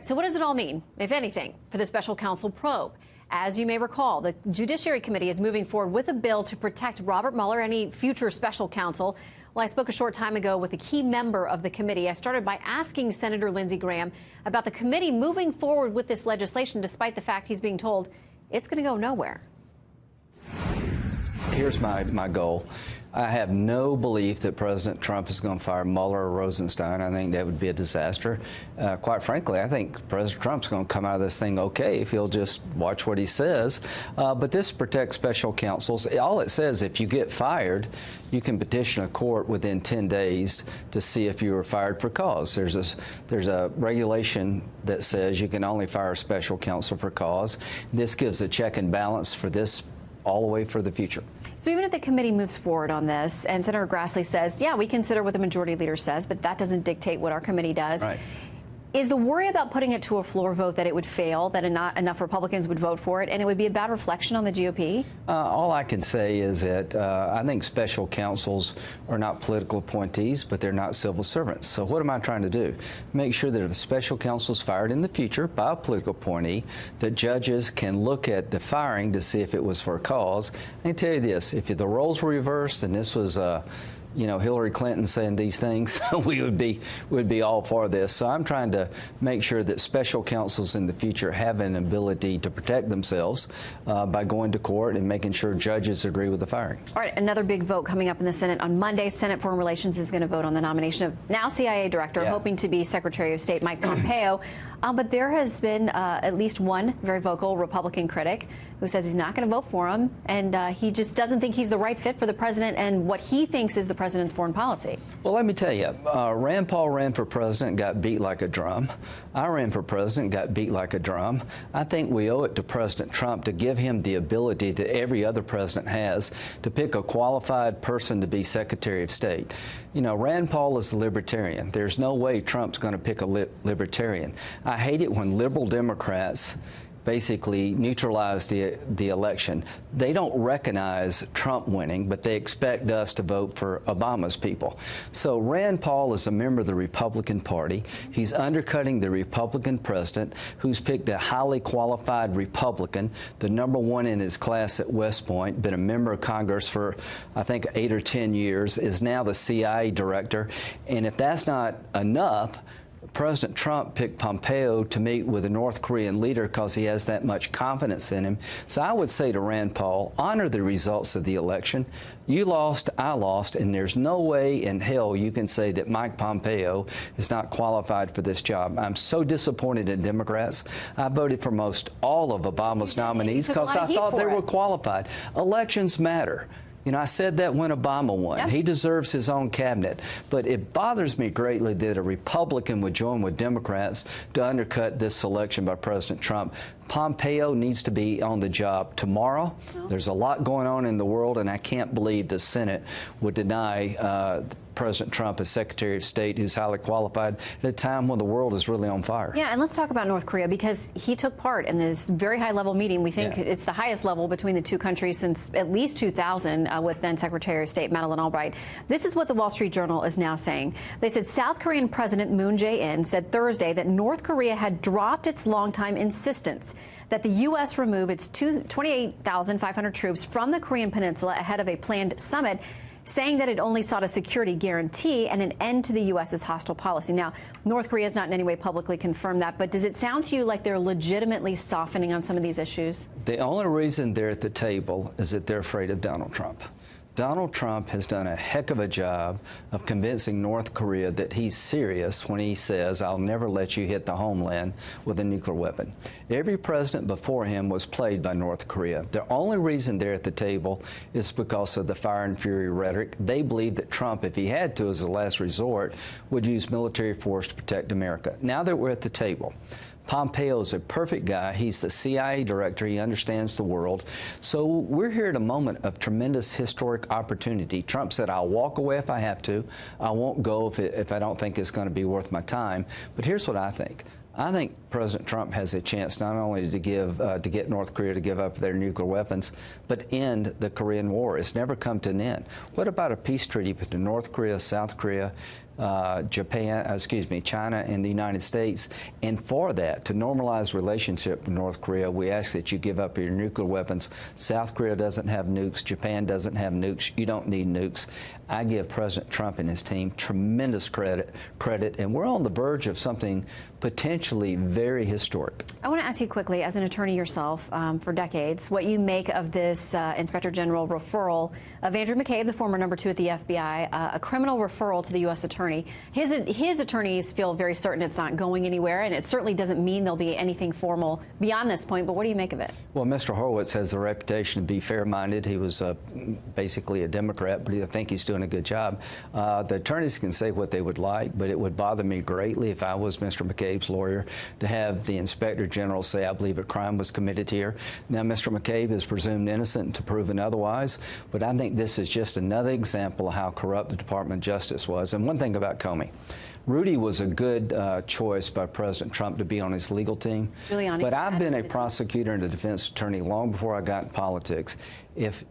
So what does it all mean, if anything, for the special counsel probe? As you may recall, the Judiciary Committee is moving forward with a bill to protect Robert Mueller, any future special counsel. Well, I spoke a short time ago with a key member of the committee. I started by asking Senator Lindsey Graham about the committee moving forward with this legislation, despite the fact he's being told it's going to go nowhere. Here's my goal. I have no belief that President Trump is going to fire Mueller or Rosenstein. I think that would be a disaster. Quite frankly, I think President Trump's going to come out of this thing okay if he'll just watch what he says. But this protects special counsels. All it says, if you get fired, you can petition a court within 10 days to see if you were fired for cause. There's a regulation that says you can only fire a special counsel for cause. This gives a check and balance for this all the way for the future. So even if the committee moves forward on this and Senator Grassley says, yeah, we consider what the majority leader says, but that doesn't dictate what our committee does. Right. Is the worry about putting it to a floor vote that it would fail, that not enough Republicans would vote for it, and it would be a bad reflection on the GOP? All I can say is that I think special counsels are not political appointees, but they're not civil servants. So what am I trying to do? Make sure that if a special counsel is fired in the future by a political appointee, that judges can look at the firing to see if it was for a cause. I can tell you this, if the roles were reversed and this was Hillary Clinton saying these things, we would be all for this. So I'm trying to make sure that special counsels in the future have an ability to protect themselves by going to court and making sure judges agree with the firing. All right, another big vote coming up in the Senate on Monday. Senate Foreign Relations is going to vote on the nomination of now CIA Director, hoping to be Secretary of State Mike Pompeo. But there has been at least one very vocal Republican critic who says he's not going to vote for him, and he just doesn't think he's the right fit for the president and what he thinks is the president's foreign policy. Well, let me tell you, Rand Paul ran for president, got beat like a drum. I ran for president, got beat like a drum. I think we owe it to President Trump to give him the ability that every other president has to pick a qualified person to be Secretary of State. You know, Rand Paul is a libertarian. There's no way Trump's going to pick a libertarian. I hate it when liberal Democrats basically neutralize the election. They don't recognize Trump winning, but they expect us to vote for Obama's people. So Rand Paul is a member of the Republican Party. He's undercutting the Republican president, who's picked a highly qualified Republican, the #1 in his class at West Point, been a member of Congress for, I think, 8 or 10 years, is now the CIA director. And if that's not enough, President Trump picked Pompeo to meet with a North Korean leader because he has that much confidence in him. So I would say to Rand Paul, honor the results of the election. You lost, I lost, and there's no way in hell you can say that Mike Pompeo is not qualified for this job. I'm so disappointed in Democrats. I voted for most all of Obama's nominees because I thought they were qualified. Elections matter. You know, I said that when Obama won. Yep. He deserves his own cabinet. But it bothers me greatly that a Republican would join with Democrats to undercut this selection by President Trump. Pompeo needs to be on the job tomorrow. There's a lot going on in the world, and I can't believe the Senate would deny President Trump as Secretary of State, who's highly qualified, at a time when the world is really on fire. Yeah, and let's talk about North Korea, because he took part in this very high-level meeting. We think it's the highest level between the two countries since at least 2000 with then Secretary of State Madeleine Albright. This is what the Wall Street Journal is now saying. They said South Korean President Moon Jae-in said Thursday that North Korea had dropped its longtime insistence that the U.S. remove its 28,500 troops from the Korean Peninsula ahead of a planned summit, saying that it only sought a security guarantee and an end to the U.S.'s hostile policy. Now, North Korea has not in any way publicly confirmed that, but does it sound to you like they're legitimately softening on some of these issues? The only reason they're at the table is that they're afraid of Donald Trump. Donald Trump has done a heck of a job of convincing North Korea that he's serious when he says, I'll never let you hit the homeland with a nuclear weapon. Every president before him was played by North Korea. The only reason they're at the table is because of the fire and fury rhetoric. They believe that Trump, if he had to as a last resort, would use military force to protect America. Now that we're at the table, Pompeo is a perfect guy. He's the CIA director. He understands the world. So we're here at a moment of tremendous historic opportunity. Trump said, I'll walk away if I have to. I won't go if I don't think it's going to be worth my time. But here's what I think. I think President Trump has a chance not only to get North Korea to give up their nuclear weapons, but end the Korean War. It's never come to an end. What about a peace treaty between North Korea, South Korea, China and the United States. And for that, to normalize relationship with North Korea, we ask that you give up your nuclear weapons. South Korea doesn't have nukes. Japan doesn't have nukes. You don't need nukes. I give President Trump and his team tremendous credit, and we're on the verge of something potentially very historic. I want to ask you quickly, as an attorney yourself for decades, what you make of this Inspector General referral of Andrew McCabe, the former #2 at the FBI, a criminal referral to the U.S. Attorney. His attorneys feel very certain it's not going anywhere, and it certainly doesn't mean there'll be anything formal beyond this point, but what do you make of it? Well, Mr. Horowitz has the reputation to be fair-minded. He was basically a Democrat, but I think he's doing a good job. The attorneys can say what they would like, but it would bother me greatly if I was Mr. McCabe's lawyer to have the Inspector General say, I believe a crime was committed here. Now, Mr. McCabe is presumed innocent until proven otherwise, but I think this is just another example of how corrupt the Department of Justice was. And one thing about Comey, Rudy was a good choice by President Trump to be on his legal team. Giuliani, but I've been a prosecutor and a defense attorney long before I got in politics. If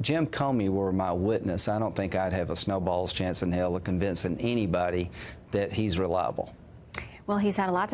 Jim Comey were my witness, I don't think I'd have a snowball's chance in hell of convincing anybody that he's reliable. Well, he's had a lot to